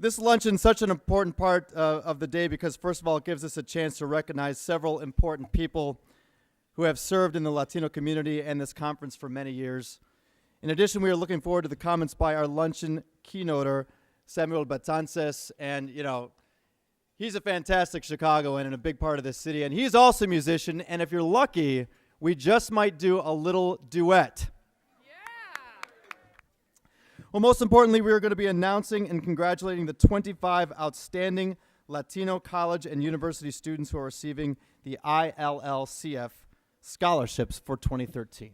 This luncheon is such an important part of the day because, first of all, it gives us a chance to recognize several important people who have served in the Latino community and this conference for many years. In addition, we are looking forward to the comments by our luncheon keynoter, Samuel Betances, and, you know, he's a fantastic Chicagoan and a big part of this city, and he's also a musician, and if you're lucky, we just might do a little duet. Well, most importantly, we are going to be announcing and congratulating the 25 outstanding Latino college and university students who are receiving the ILLCF scholarships for 2013.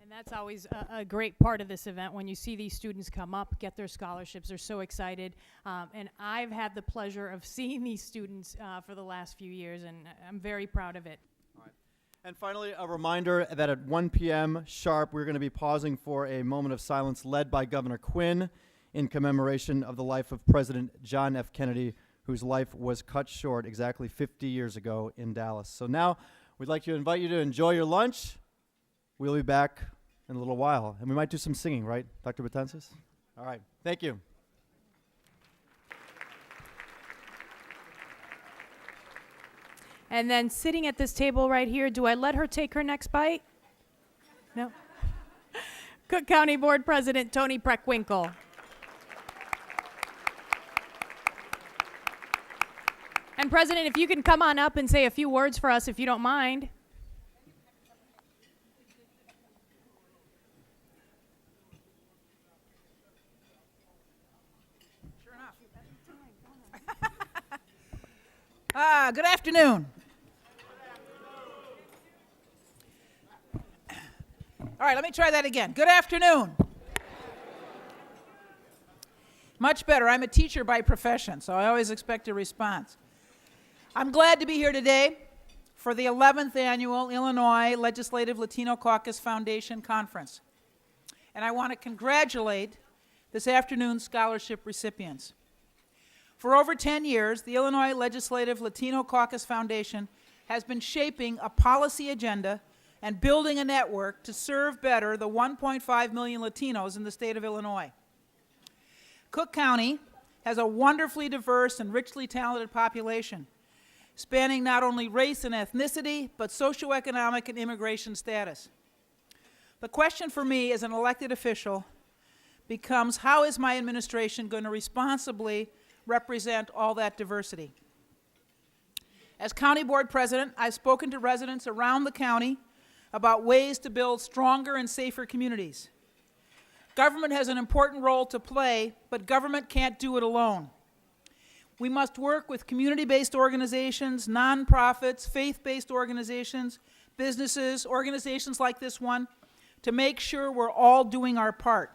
And that's always a great part of this event when you see these students come up, get their scholarships. They're so excited. And I've had the pleasure of seeing these students for the last few years, and I'm very proud of it. And finally, a reminder that at 1 p.m. sharp, we're going to be pausing for a moment of silence led by Governor Quinn in commemoration of the life of President John F. Kennedy, whose life was cut short exactly 50 years ago in Dallas. So now we'd like to invite you to enjoy your lunch. We'll be back in a little while. And we might do some singing, right, Dr. Betances? All right. Thank you. And then sitting at this table right here, do I let her take her next bite? No. Cook County Board President Tony Preckwinkle. And President, if you can come on up and say a few words for us, if you don't mind. Sure enough. Good afternoon. All right, let me try that again. Good afternoon. Much better. I'm a teacher by profession, so I always expect a response. I'm glad to be here today for the 11th Annual Illinois Legislative Latino Caucus Foundation Conference. And I want to congratulate this afternoon's scholarship recipients. For over 10 years, the Illinois Legislative Latino Caucus Foundation has been shaping a policy agenda and building a network to serve better the 1.5 million Latinos in the state of Illinois. Cook County has a wonderfully diverse and richly talented population, spanning not only race and ethnicity, but socioeconomic and immigration status. The question for me as an elected official becomes, how is my administration going to responsibly represent all that diversity? As County Board President, I've spoken to residents around the county about ways to build stronger and safer communities. Government has an important role to play, but government can't do it alone. We must work with community-based organizations, nonprofits, faith-based organizations, businesses, organizations like this one, to make sure we're all doing our part.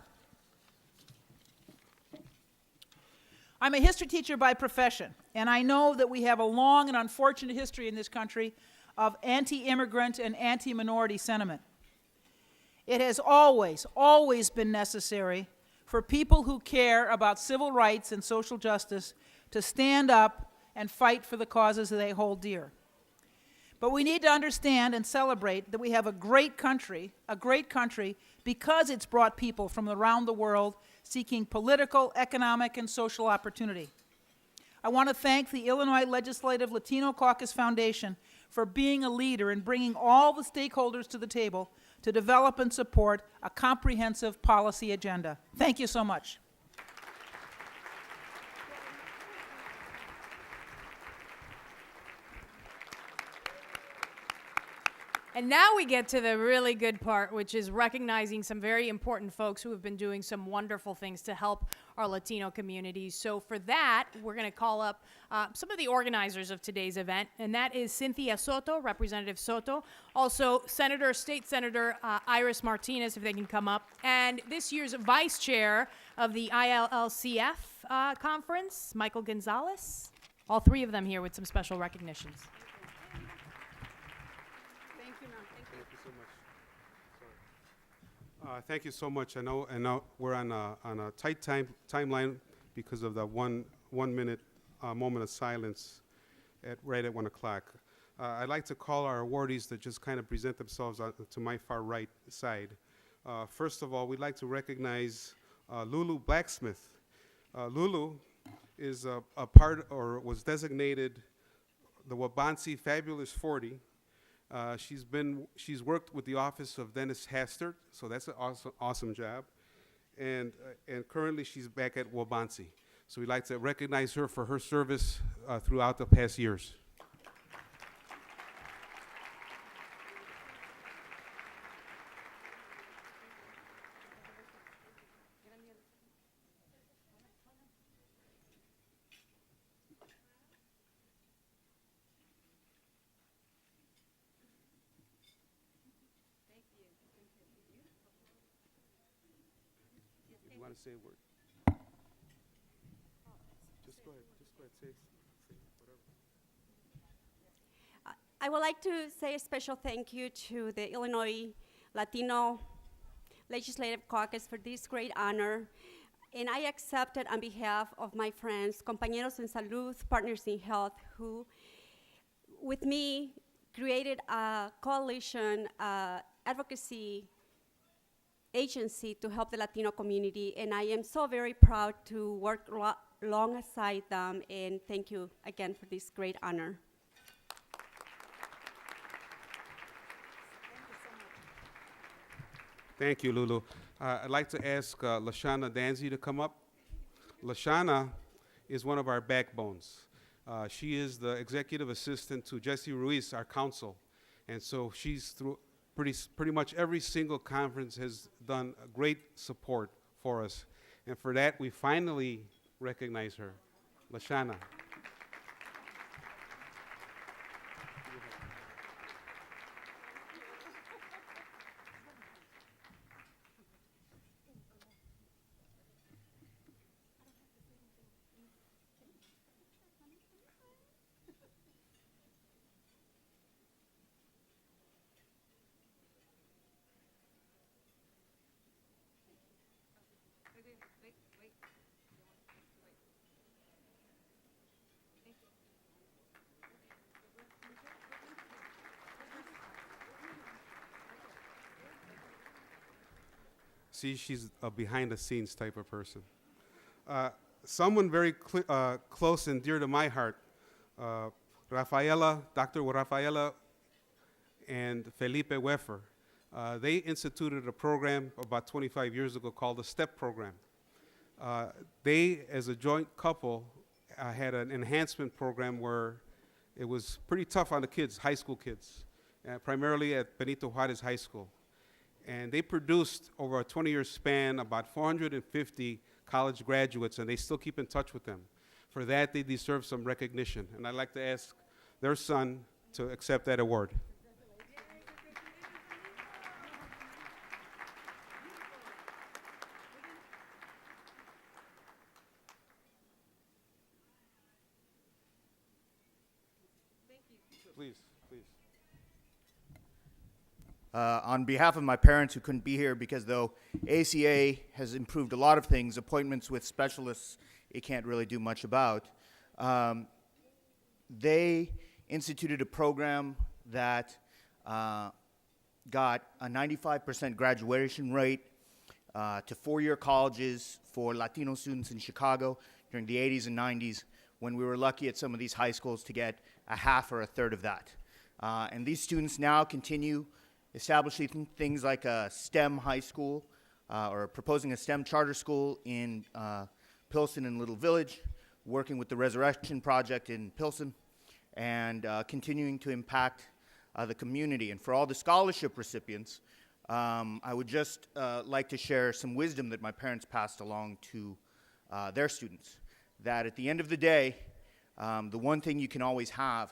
I'm a history teacher by profession, and I know that we have a long and unfortunate history in this country of anti-immigrant and anti-minority sentiment. It has always, always been necessary for people who care about civil rights and social justice to stand up and fight for the causes that they hold dear. But we need to understand and celebrate that we have a great country because it's brought people from around the world seeking political, economic, and social opportunity. I want to thank the Illinois Legislative Latino Caucus Foundation for being a leader in bringing all the stakeholders to the table to develop and support a comprehensive policy agenda. Thank you so much. And now we get to the really good part, which is recognizing some very important folks who have been doing some wonderful things to help our Latino communities. So for that, we're going to call up some of the organizers of today's event, and that is Cynthia Soto, Representative Soto, also State Senator Iris Martinez, if they can come up, and this year's Vice Chair of the ILLCF Conference, Michael Gonzalez. All three of them here with some special recognitions. Thank you so much. I know we're on a tight timeline because of the one minute moment of silence right at 1 o'clock. I'd like to call our awardees that just kind of present themselves to my far right side. First of all, we'd like to recognize Lulu Blacksmith. Lulu is a part, or was designated the Wabansi Fabulous 40. She's worked with the office of Dennis Hastert, so that's an awesome job. And currently she's back at Wabansi. So we'd like to recognize her for her service throughout the past years. You want to say a word? Just go ahead. Say whatever. I would like to say a special thank you to the Illinois Latino Legislative Caucus for this great honor. And I accept it on behalf of my friends, compañeros en salud, partners in health, who, with me, created a coalition advocacy agency to help the Latino community. And I am so very proud to work alongside them. And thank you again for this great honor. Thank you, Lulu. I'd like to ask Lashana Danzy to come up. Lashana is one of our backbones. She is the executive assistant to Jesse Ruiz, our counsel. And so she's through pretty much every single conference has done a great support for us. And for that, we finally recognize her. Lashana. See, she's a behind-the-scenes type of person. Someone very close and dear to my heart, Dr. Rafaela and Felipe Weffer, they instituted a program about 25 years ago called the STEP program. They, as a joint couple, had an enhancement program where it was pretty tough on the kids, high school kids, primarily at Benito Juarez High School. And they produced, over a 20-year span, about 450 college graduates, and they still keep in touch with them. For that, they deserve some recognition. And I'd like to ask their son to accept that award. Please. On behalf of my parents who couldn't be here, because though ACA has improved a lot of things, appointments with specialists it can't really do much about, they instituted a program that got a 95% graduation rate to four-year colleges for Latino students in Chicago during the 80s and 90s, when we were lucky at some of these high schools to get a half or a third of that. And these students now continue establishing things like a STEM high school, or proposing a STEM charter school in Pilsen and Little Village, working with the Resurrection Project in Pilsen, and continuing to impact the community. And for all the scholarship recipients, I would just like to share some wisdom that my parents passed along to their students, that at the end of the day, the one thing you can always have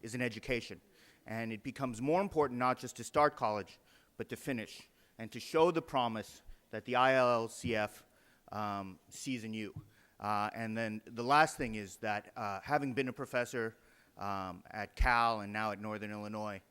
is an education. And it becomes more important not just to start college, but to finish, and to show the promise that the ILLCF sees in you. And then the last thing is that having been a professor at Cal and now at Northern Illinois,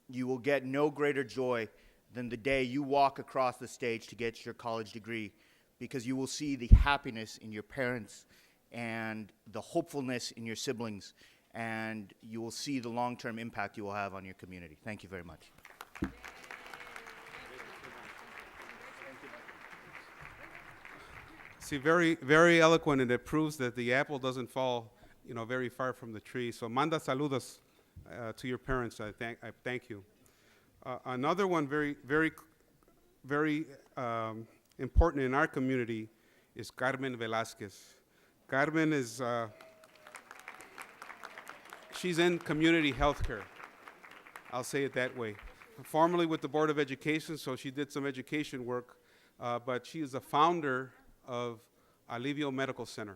you will get no greater joy than the day you walk across the stage to get your college degree, because you will see the happiness in your parents and the hopefulness in your siblings, and you will see the long-term impact you will have on your community. Thank you very much. See, very, very eloquent, and it proves that the apple doesn't fall, very far from the tree. So, manda saludos to your parents. I thank you. Another one, very, very, very important in our community, is Carmen Velasquez. Carmen is, she's in community healthcare. I'll say it that way. Formerly with the Board of Education, so she did some education work, but she is the founder of Alivio Medical Center.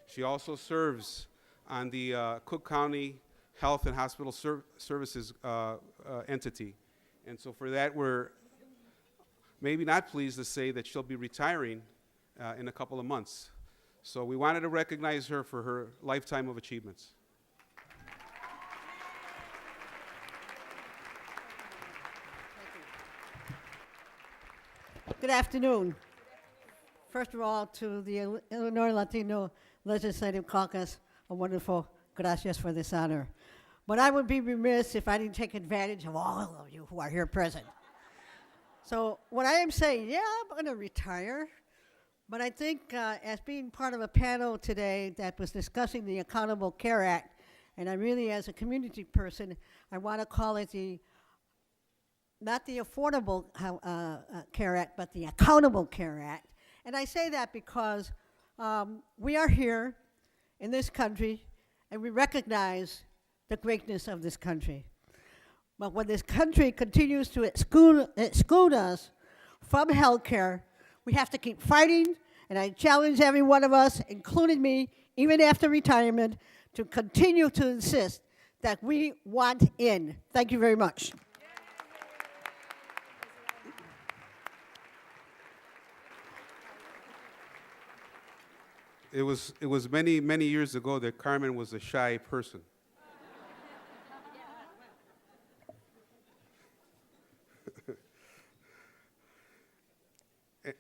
She also serves on the Cook County Health and Hospital Services entity. And so for that, we're maybe not pleased to say that she'll be retiring in a couple of months. So we wanted to recognize her for her lifetime of achievements. Good afternoon. First of all, to the Illinois Latino Legislative Caucus, a wonderful gracias for this honor. But I would be remiss if I didn't take advantage of all of you who are here present. So what I am saying, yeah, I'm going to retire, but I think as being part of a panel today that was discussing the Accountable Care Act, and I really, as a community person, I want to call it not the Affordable Care Act, but the Accountable Care Act. And I say that because we are here in this country, and we recognize the greatness of this country. But when this country continues to exclude us from health care, we have to keep fighting, and I challenge every one of us, including me, even after retirement, to continue to insist that we want in. Thank you very much. It was many, many years ago that Carmen was a shy person.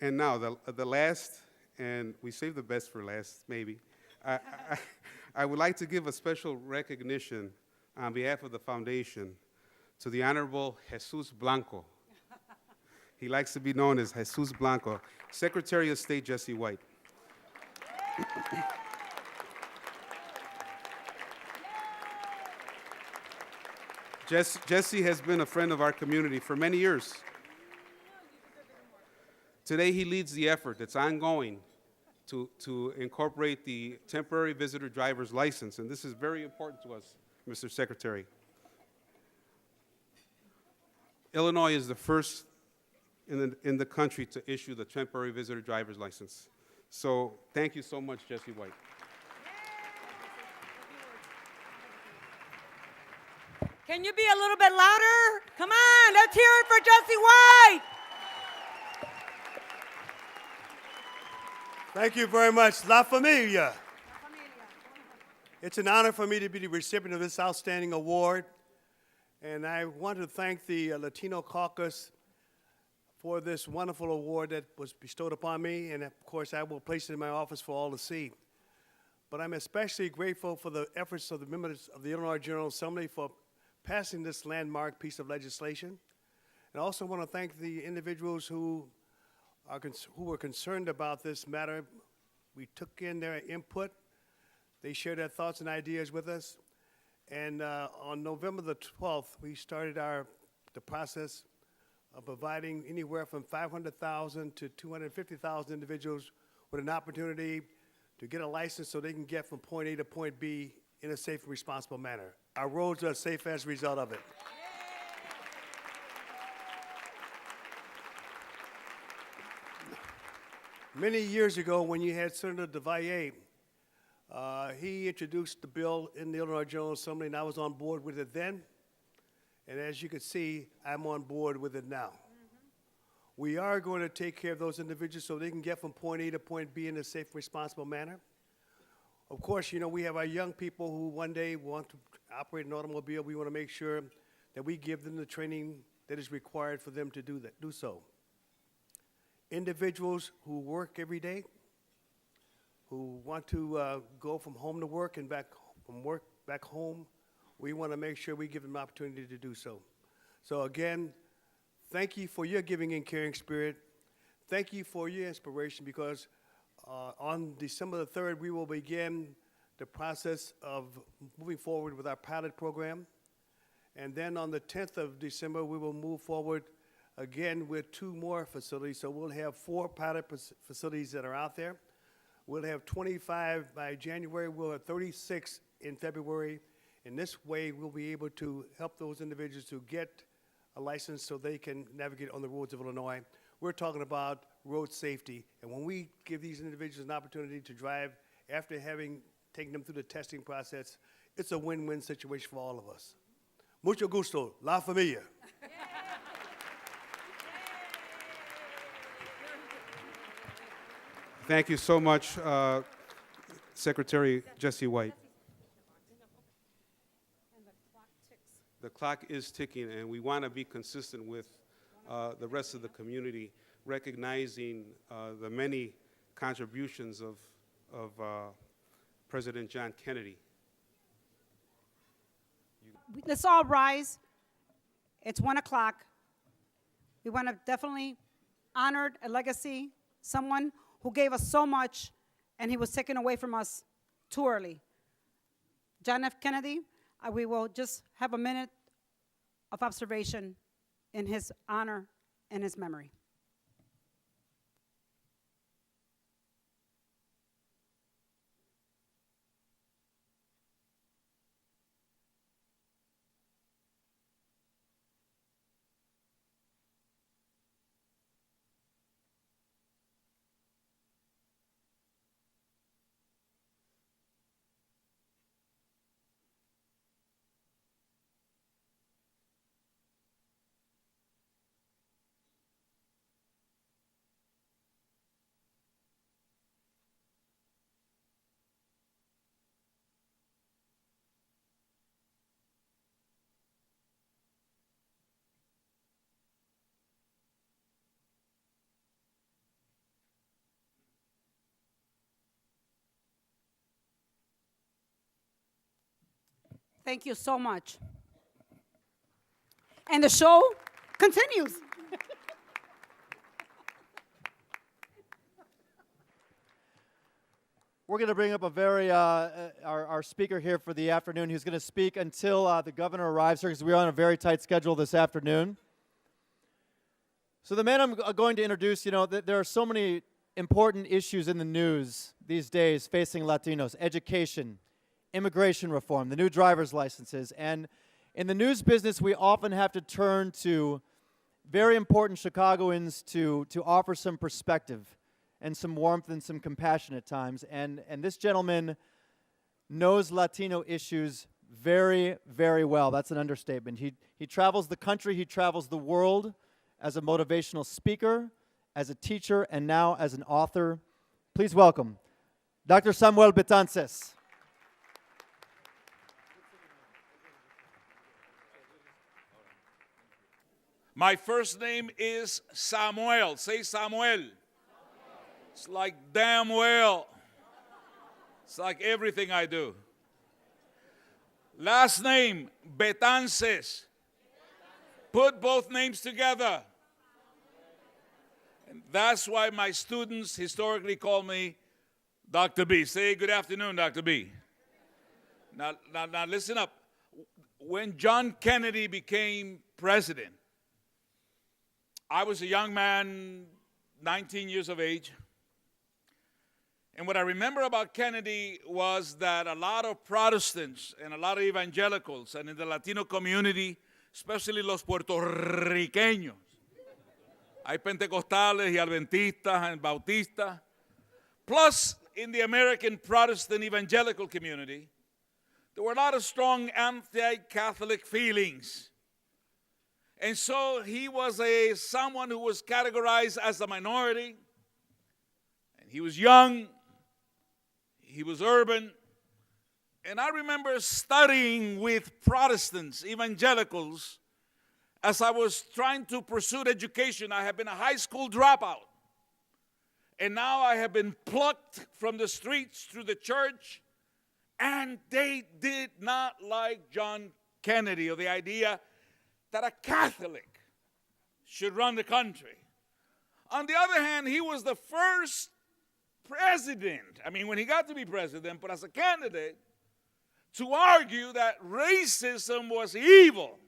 And now, the last, and we save the best for last, maybe. I would like to give a special recognition on behalf of the foundation to the Honorable Jesus Blanco. He likes to be known as Jesus Blanco, Secretary of State Jesse White. Jesse has been a friend of our community for many years. Today he leads the effort that's ongoing to incorporate the temporary visitor driver's license, and this is very important to us, Mr. Secretary. Illinois is the first in the country to issue the temporary visitor driver's license. So thank you so much, Jesse White. Can you be a little bit louder? Come on, let's hear it for Jesse White. Thank you very much. La Familia. It's an honor for me to be the recipient of this outstanding award. And I want to thank the Latino Caucus for this wonderful award that was bestowed upon me. And of course, I will place it in my office for all to see. But I'm especially grateful for the efforts of the members of the Illinois General Assembly for passing this landmark piece of legislation. And I also want to thank the individuals who were concerned about this matter. We took in their input. They shared their thoughts and ideas with us. And on November the 12th, we started the process of providing anywhere from 500,000 to 250,000 individuals with an opportunity to get a license so they can get from point A to point B in a safe and responsible manner. Our roads are safe as a result of it. Many years ago, when you had Senator DeValle, he introduced the bill in the Illinois General Assembly, and I was on board with it then. And as you can see, I'm on board with it now. We are going to take care of those individuals so they can get from point A to point B in a safe and responsible manner. Of course, you know, we have our young people who one day want to operate an automobile. We want to make sure that we give them the training that is required for them to do so. Individuals who work every day, who want to go from home to work and from work back home, we want to make sure we give them an opportunity to do so. So again, thank you for your giving and caring spirit. Thank you for your inspiration, because On December the 3rd, we will begin the process of moving forward with our pilot program. And then on the 10th of December, we will move forward again with 2 more facilities. So we'll have 4 pilot facilities that are out there. We'll have 25 by January. We'll have 36 in February. In this way, we'll be able to help those individuals to get a license so they can navigate on the roads of Illinois. We're talking about road safety. And when we give these individuals an opportunity to drive after having taken them through the testing process, it's a win-win situation for all of us. Mucho gusto, la familia. Thank you so much, Secretary Jesse White. The clock is ticking, and we want to be consistent with the rest of the community, recognizing the many contributions of President John Kennedy. Let's all rise. It's 1 o'clock. We want to definitely honor a legacy, someone who gave us so much, and he was taken away from us too early. John F. Kennedy, we will just have a minute of observation in his honor and his memory. Thank you so much. And the show continues. We're going to bring up a very, our speaker here for the afternoon. He's going to speak until the governor arrives here because we're on a very tight schedule this afternoon. So the man I'm going to introduce, there are so many important issues in the news these days facing Latinos: education, immigration reform, the new driver's licenses. And in the news business, we often have to turn to very important Chicagoans to offer some perspective and some warmth and some compassion at times. And this gentleman knows Latino issues very, very well. That's an understatement. He travels the country, he travels the world as a motivational speaker, as a teacher, and now as an author. Please welcome Dr. Samuel Betances. My first name is Samuel. Say Samuel. It's like damn well. It's like everything I do. Last name, Betances. Put both names together. And that's why my students historically call me Dr. B. Say good afternoon, Dr. B. Now listen up. When John Kennedy became president, I was a young man, 19 years of age. And what I remember about Kennedy was that a lot of Protestants and a lot of evangelicals and in the Latino community, especially los puertorriqueños, hay pentecostales y adventistas and bautistas, plus in the American Protestant evangelical community, there were a lot of strong anti-Catholic feelings. And so he was someone who was categorized as a minority. And he was young. He was urban. And I remember studying with Protestants, evangelicals, as I was trying to pursue education. I had been a high school dropout. And now I have been plucked from the streets through the church. And they did not like John Kennedy, or the idea that a Catholic should run the country. On the other hand, he was the first president, I mean, when he got to be president, but as a candidate, to argue that racism was evil.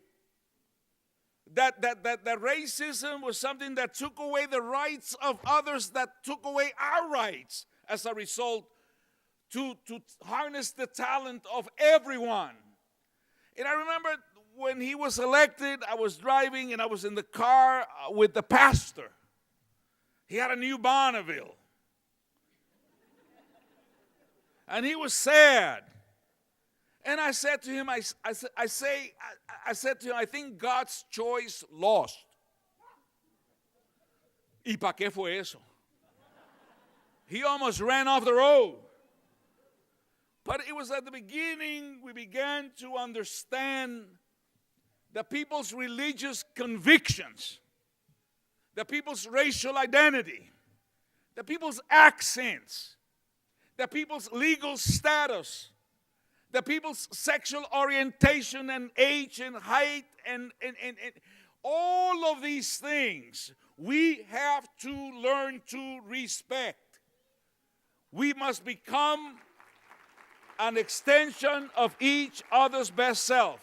That racism was something that took away the rights of others, that took away our rights as a result, to harness the talent of everyone. And I remember when he was elected, I was driving and I was in the car with the pastor. He had a new Bonneville. And he was sad. And I said to him, I said to him, I think God's choice lost. ¿Y pa' qué fue eso? He almost ran off the road. But it was at the beginning we began to understand the people's religious convictions, the people's racial identity, the people's accents, the people's legal status, the people's sexual orientation and age and height and all of these things we have to learn to respect. We must become an extension of each other's best self.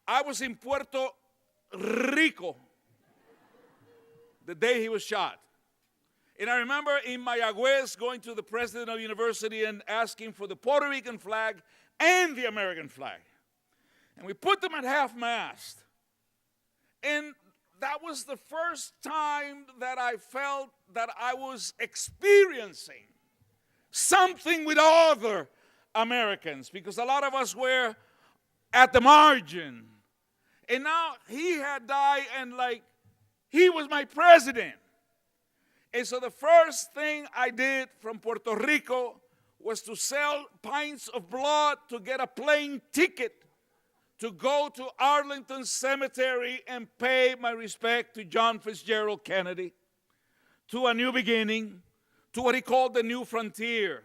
I was in Puerto Rico the day he was shot. And I remember in Mayagüez going to the president of the university and asking for the Puerto Rican flag and the American flag. And we put them at half-mast. And that was the first time that I felt that I was experiencing something with other Americans, because a lot of us were at the margin. And now he had died and he was my president. And so the first thing I did from Puerto Rico was to sell pints of blood to get a plane ticket to go to Arlington Cemetery and pay my respect to John Fitzgerald Kennedy, to a new beginning, to what he called the new frontier.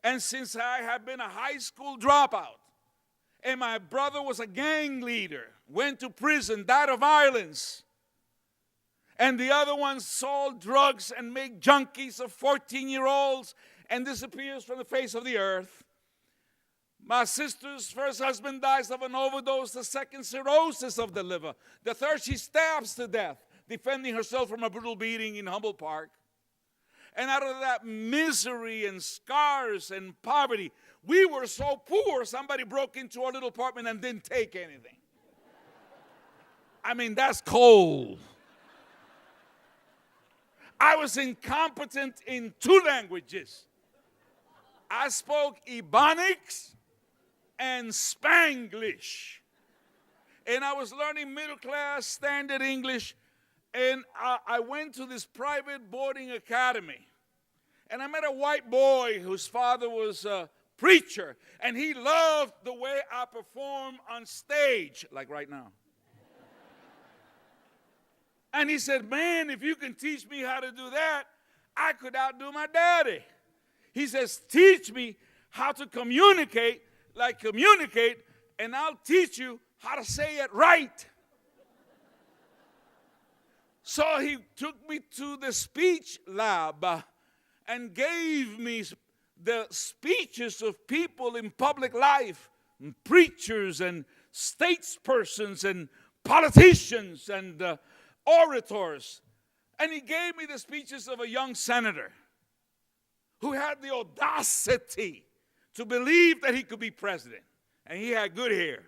And since I had been a high school dropout, and my brother was a gang leader, went to prison, died of violence, and the other one sold drugs and made junkies of 14-year-olds and disappears from the face of the earth. My sister's first husband dies of an overdose, the second cirrhosis of the liver. The third, she stabs to death, defending herself from a brutal beating in Humboldt Park. And out of that misery and scars and poverty, we were so poor, somebody broke into our little apartment and didn't take anything. I mean, that's cold. I was incompetent in 2 languages. I spoke Ebonics and Spanglish. And I was learning middle class standard English. And I went to this private boarding academy. And I met a white boy whose father was a preacher. And he loved the way I perform on stage, like right now. And he said, man, if you can teach me how to do that, I could outdo my daddy. He says, teach me how to communicate, and I'll teach you how to say it right. So he took me to the speech lab and gave me the speeches of people in public life, and preachers and statespersons and politicians and orators. And he gave me the speeches of a young senator who had the audacity to believe that he could be president. And he had good hair.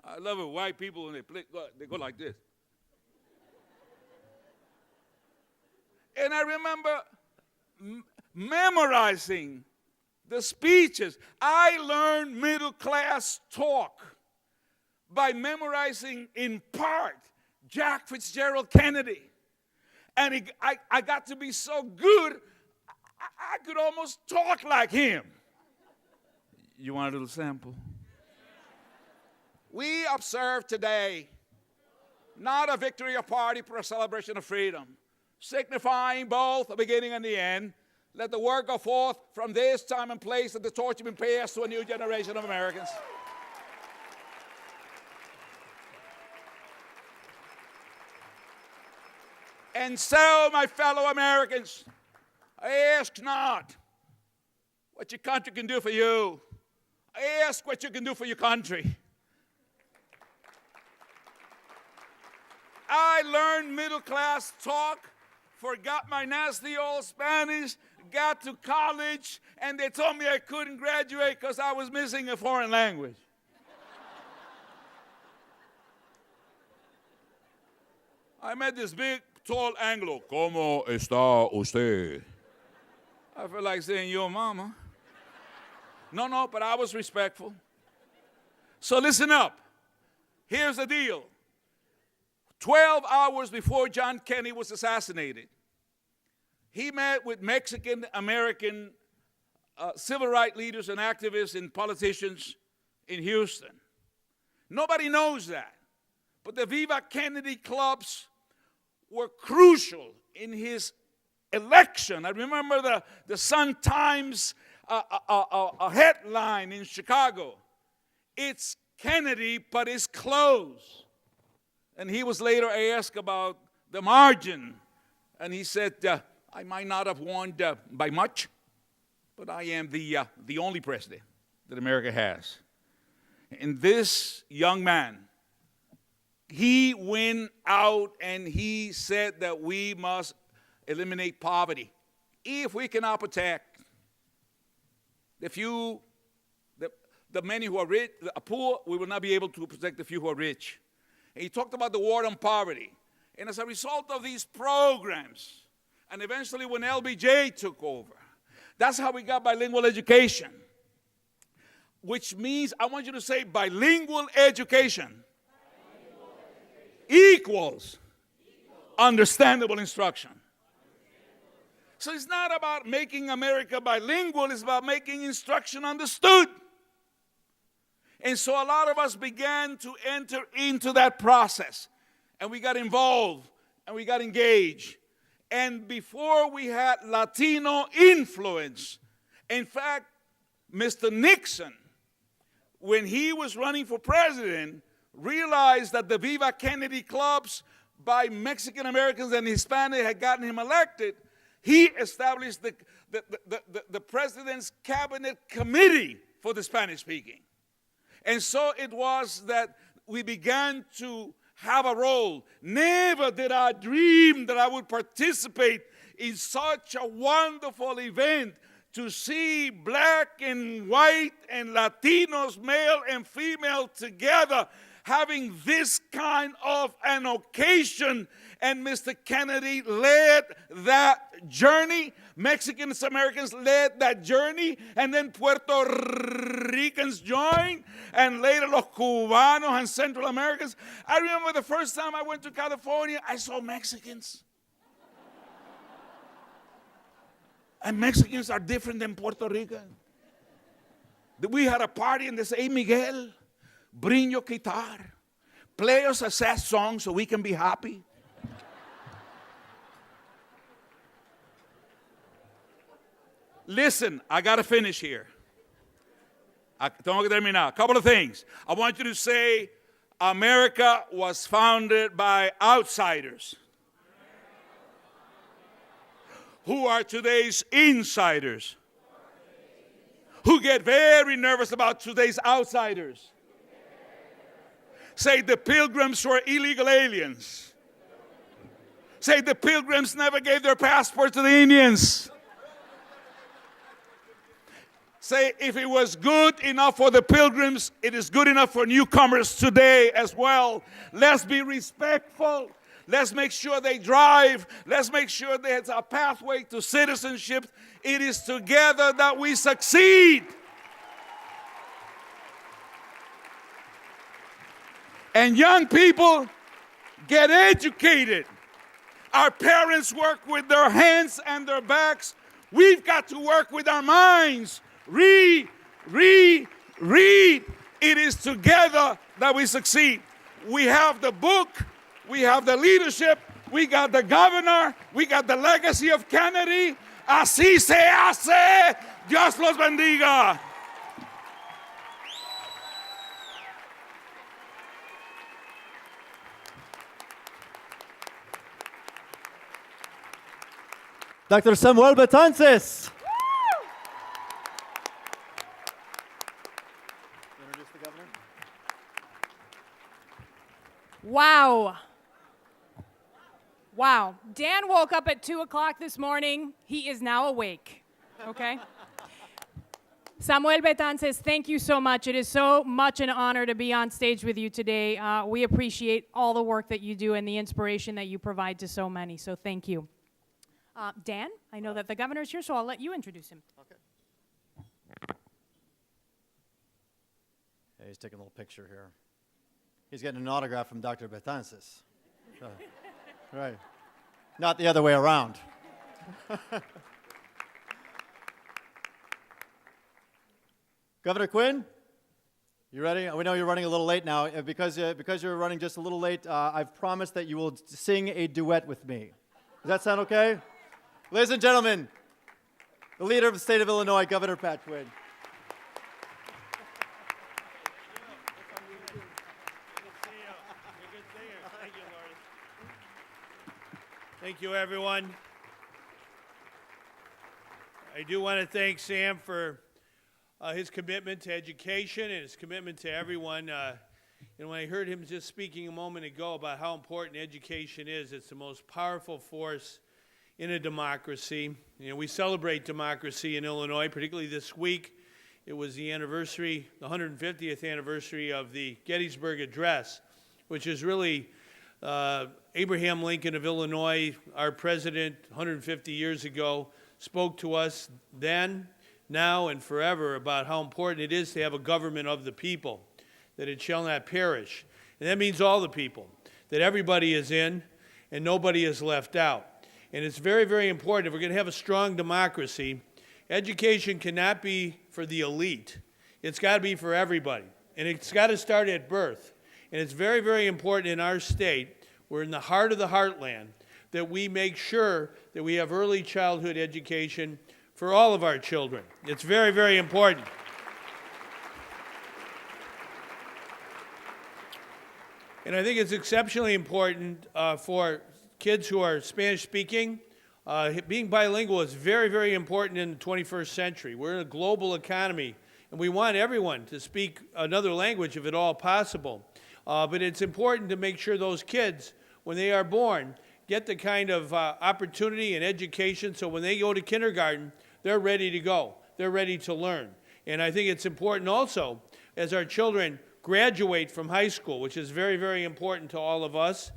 I love it, white people, when they go like this. And I remember memorizing the speeches. I learned middle class talk by memorizing, in part, Jack Fitzgerald Kennedy. And I got to be so good, I could almost talk like him. You want a little sample? We observe today not a victory of party, but a celebration of freedom, signifying both the beginning and the end. Let the word go forth from this time and place that the torch has been passed to a new generation of Americans. And so, my fellow Americans, ask not what your country can do for you. Ask what you can do for your country. I learned middle class talk, forgot my nasty old Spanish, got to college, and they told me I couldn't graduate because I was missing a foreign language. I met this big, tall Anglo. ¿Cómo está usted? I feel like saying, your mama. No, but I was respectful. So listen up. Here's the deal. 12 hours before John Kennedy was assassinated, he met with Mexican-American civil rights leaders and activists and politicians in Houston. Nobody knows that. But the Viva Kennedy clubs were crucial in his election. I remember the Sun-Times a headline in Chicago. It's Kennedy, but it's close. And he was later asked about the margin. And he said, I might not have won by much, but I am the only president that America has. And this young man, he went out and he said that we must eliminate poverty. If we cannot protect the few, the many who are rich, the poor, we will not be able to protect the few who are rich. And he talked about the war on poverty. And as a result of these programs, and eventually when LBJ took over, that's how we got bilingual education. Which means, I want you to say bilingual education equals understandable instruction. So it's not about making America bilingual, it's about making instruction understood. And so a lot of us began to enter into that process. And we got involved and we got engaged. And before we had Latino influence, in fact, Mr. Nixon, when he was running for president, realized that the Viva Kennedy clubs by Mexican Americans and Hispanic had gotten him elected. He established the president's cabinet committee for the Spanish speaking. And so it was that we began to have a role. Never did I dream that I would participate in such a wonderful event, to see black and white and Latinos, male and female, together having this kind of an occasion. And Mr. Kennedy led that journey. Mexicans, Americans led that journey. And then Puerto Ricans joined. And later los Cubanos and Central Americans. I remember the first time I went to California, I saw Mexicans. And Mexicans are different than Puerto Ricans. We had a party and they say, hey, Miguel, bring your guitar. Play us a sad song so we can be happy. Listen, I got to finish here. Tengo que terminar. A couple of things. I want you to say, America was founded by outsiders who are today's insiders, who get very nervous about today's outsiders. Say the Pilgrims were illegal aliens. Say the Pilgrims never gave their passport to the Indians. Say if it was good enough for the Pilgrims, it is good enough for newcomers today as well. Let's be respectful. Let's make sure they drive. Let's make sure there's a pathway to citizenship. It is together that we succeed. And young people, get educated. Our parents work with their hands and their backs. We've got to work with our minds. Read, read, read. It is together that we succeed. We have the book. We have the leadership. We got the governor. We got the legacy of Kennedy. Así se hace. Dios los bendiga. Dr. Samuel Betances. Introduce the governor. Wow. Wow. Dan woke up at 2 o'clock this morning. He is now awake. Okay? Samuel Betances, thank you so much. It is so much an honor to be on stage with you today. We appreciate all the work that you do and the inspiration that you provide to so many. So thank you. Dan, I know that the governor's here, so I'll let you introduce him. Okay. Hey, he's taking a little picture here. He's getting an autograph from Dr. Betances. Right. Not the other way around. Governor Quinn, you ready? We know you're running a little late now. Because you're running just a little late, I've promised that you will sing a duet with me. Does that sound okay? Ladies and gentlemen, the leader of the state of Illinois, Governor Pat Quinn. Thank you, everyone. I do want to thank Sam for his commitment to education and his commitment to everyone. When I heard him just speaking a moment ago about how important education is, it's the most powerful force in a democracy. We celebrate democracy in Illinois, particularly this week. It was the 150th anniversary of the Gettysburg Address, which is really Abraham Lincoln of Illinois, our president 150 years ago, spoke to us then, now, and forever about how important it is to have a government of the people, that it shall not perish. And that means all the people, that everybody is in and nobody is left out. And it's very, very important. If we're going to have a strong democracy, education cannot be for the elite. It's got to be for everybody. And it's got to start at birth. And it's very, very important in our state, we're in the heart of the heartland, that we make sure that we have early childhood education for all of our children. It's very, very important. And I think it's exceptionally important for kids who are Spanish-speaking. Being bilingual is very, very important in the 21st century. We're in a global economy, and we want everyone to speak another language if at all possible. But it's important to make sure those kids, when they are born, get the kind of opportunity and education so when they go to kindergarten, they're ready to go. They're ready to learn. And I think it's important also, as our children graduate from high school, which is very, very important to all of us,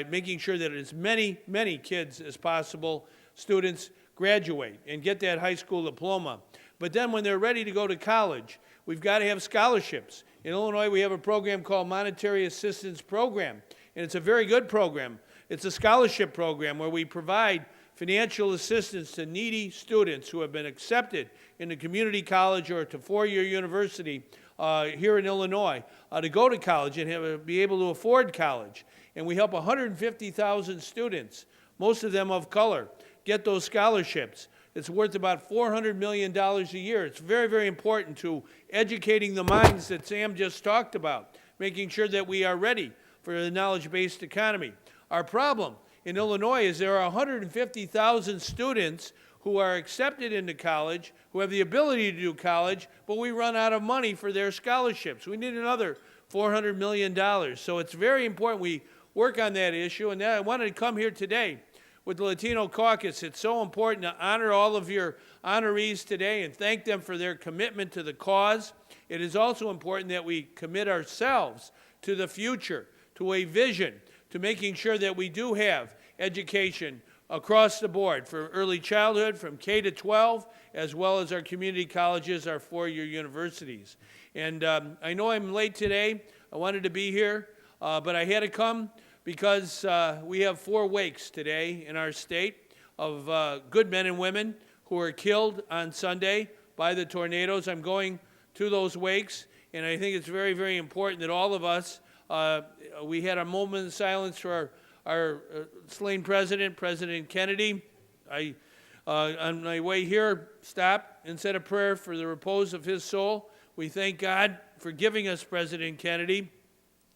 making sure that as many, many kids as possible, students, graduate and get that high school diploma. But then when they're ready to go to college, we've got to have scholarships. In Illinois, we have a program called Monetary Assistance Program, and it's a very good program. It's a scholarship program where we provide financial assistance to needy students who have been accepted in a community college or to four-year university here in Illinois to go to college and be able to afford college. And we help 150,000 students, most of them of color, get those scholarships. It's worth about $400 million a year. It's very, very important to educating the minds that Sam just talked about, making sure that we are ready for the knowledge-based economy. Our problem in Illinois is there are 150,000 students who are accepted into college, who have the ability to do college, but we run out of money for their scholarships. We need another $400 million. So it's very important we work on that issue. And I wanted to come here today with the Latino Caucus. It's so important to honor all of your honorees today and thank them for their commitment to the cause. It is also important that we commit ourselves to the future, to a vision, to making sure that we do have education across the board for early childhood, from K to 12, as well as our community colleges, our four-year universities. And I know I'm late today. I wanted to be here, but I had to come because we have 4 wakes today in our state of good men and women who were killed on Sunday by the tornadoes. I'm going to those wakes, and I think it's very, very important that all of us, we had a moment of silence for our slain president, President Kennedy. I, on my way here, stopped and said a prayer for the repose of his soul. We thank God for giving us President Kennedy.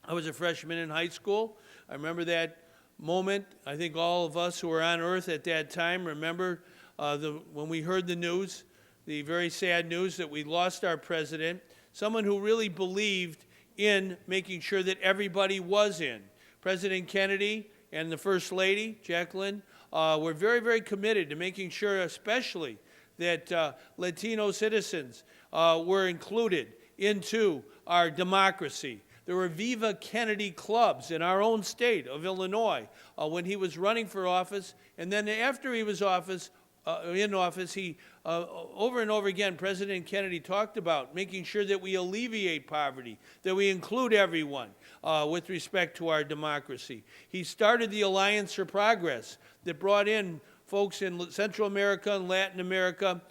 I was a freshman in high school. I remember that moment. I think all of us who were on Earth at that time remember when we heard the news, the very sad news that we lost our president, someone who really believed in making sure that everybody was in. President Kennedy and the First Lady, Jacqueline, were very, very committed to making sure especially that Latino citizens were included into our democracy. There were Viva Kennedy clubs in our own state of Illinois when he was running for office, and then after he was in office, he over and over again, President Kennedy talked about making sure that we alleviate poverty, that we include everyone with respect to our democracy. He started the Alliance for Progress that brought in folks in Central America and Latin America,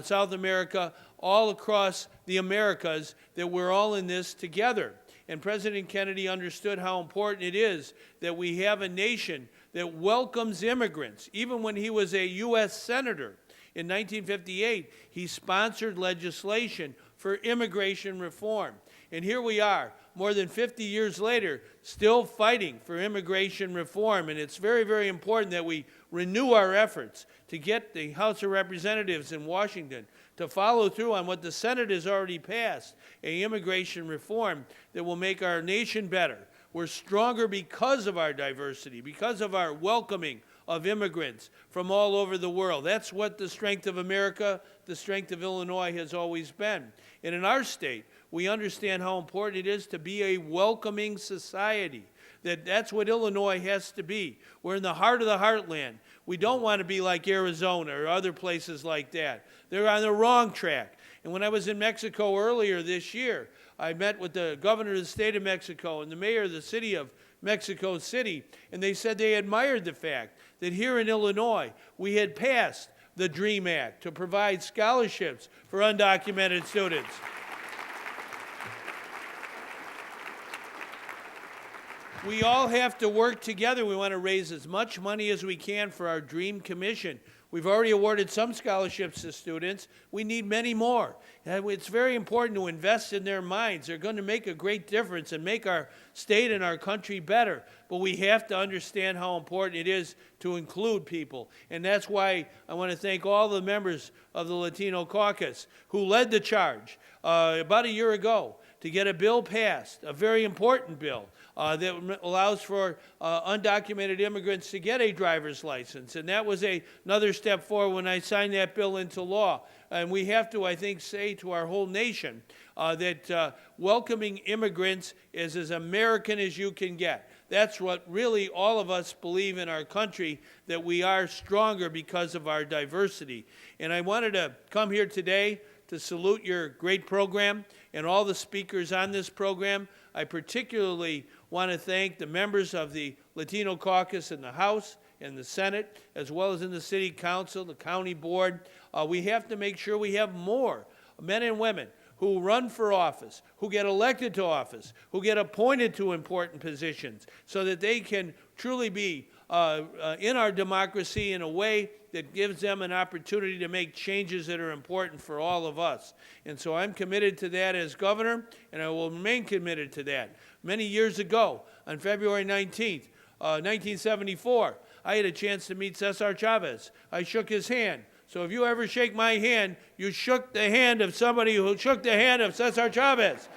South America, all across the Americas, that we're all in this together. And President Kennedy understood how important it is that we have a nation that welcomes immigrants. Even when he was a U.S. Senator in 1958, he sponsored legislation for immigration reform. And here we are, more than 50 years later, still fighting for immigration reform. And it's very, very important that we renew our efforts to get the House of Representatives in Washington to follow through on what the Senate has already passed, an immigration reform that will make our nation better. We're stronger because of our diversity, because of our welcoming of immigrants from all over the world. That's what the strength of America, the strength of Illinois has always been. And in our state, we understand how important it is to be a welcoming society. That's what Illinois has to be. We're in the heart of the heartland. We don't want to be like Arizona or other places like that. They're on the wrong track. And when I was in Mexico earlier this year, I met with the governor of the state of Mexico and the mayor of the city of Mexico City, and they said they admired the fact that here in Illinois we had passed the DREAM Act to provide scholarships for undocumented students. We all have to work together. We want to raise as much money as we can for our DREAM Commission. We've already awarded some scholarships to students. We need many more. And it's very important to invest in their minds. They're going to make a great difference and make our state and our country better. But we have to understand how important it is to include people. And that's why I want to thank all the members of the Latino Caucus who led the charge about a year ago to get a bill passed, a very important bill, that allows for undocumented immigrants to get a driver's license. And that was another step forward when I signed that bill into law. And we have to, I think, say to our whole nation that welcoming immigrants is as American as you can get. That's what really all of us believe in our country, that we are stronger because of our diversity. And I wanted to come here today to salute your great program and all the speakers on this program. I particularly want to thank the members of the Latino Caucus in the House and the Senate, as well as in the City Council, the County Board. We have to make sure we have more men and women who run for office, who get elected to office, who get appointed to important positions, so that they can truly be in our democracy in a way that gives them an opportunity to make changes that are important for all of us. And so I'm committed to that as governor, and I will remain committed to that. Many years ago, on February 19th, 1974, I had a chance to meet Cesar Chavez. I shook his hand. So if you ever shake my hand, you shook the hand of somebody who shook the hand of Cesar Chavez.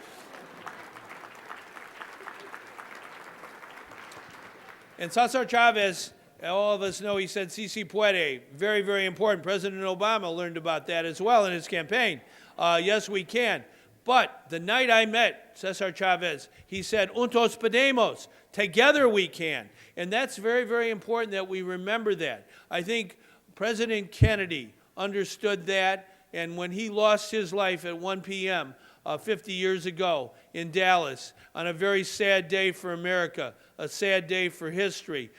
And Cesar Chavez, all of us know, he said, "Si se puede." Very, very important. President Obama learned about that as well in his campaign. Yes, we can. But the night I met Cesar Chavez, he said, "Juntos podemos." Together we can. And that's very, very important that we remember that. I think President Kennedy understood that, and when he lost his life at 1 p.m. 50 years ago in Dallas, on a very sad day for America, a sad day for history,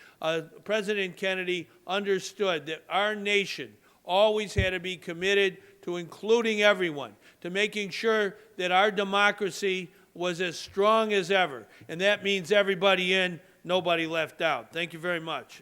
President Kennedy understood that our nation always had to be committed to including everyone, to making sure that our democracy was as strong as ever. And that means everybody in, nobody left out. Thank you very much.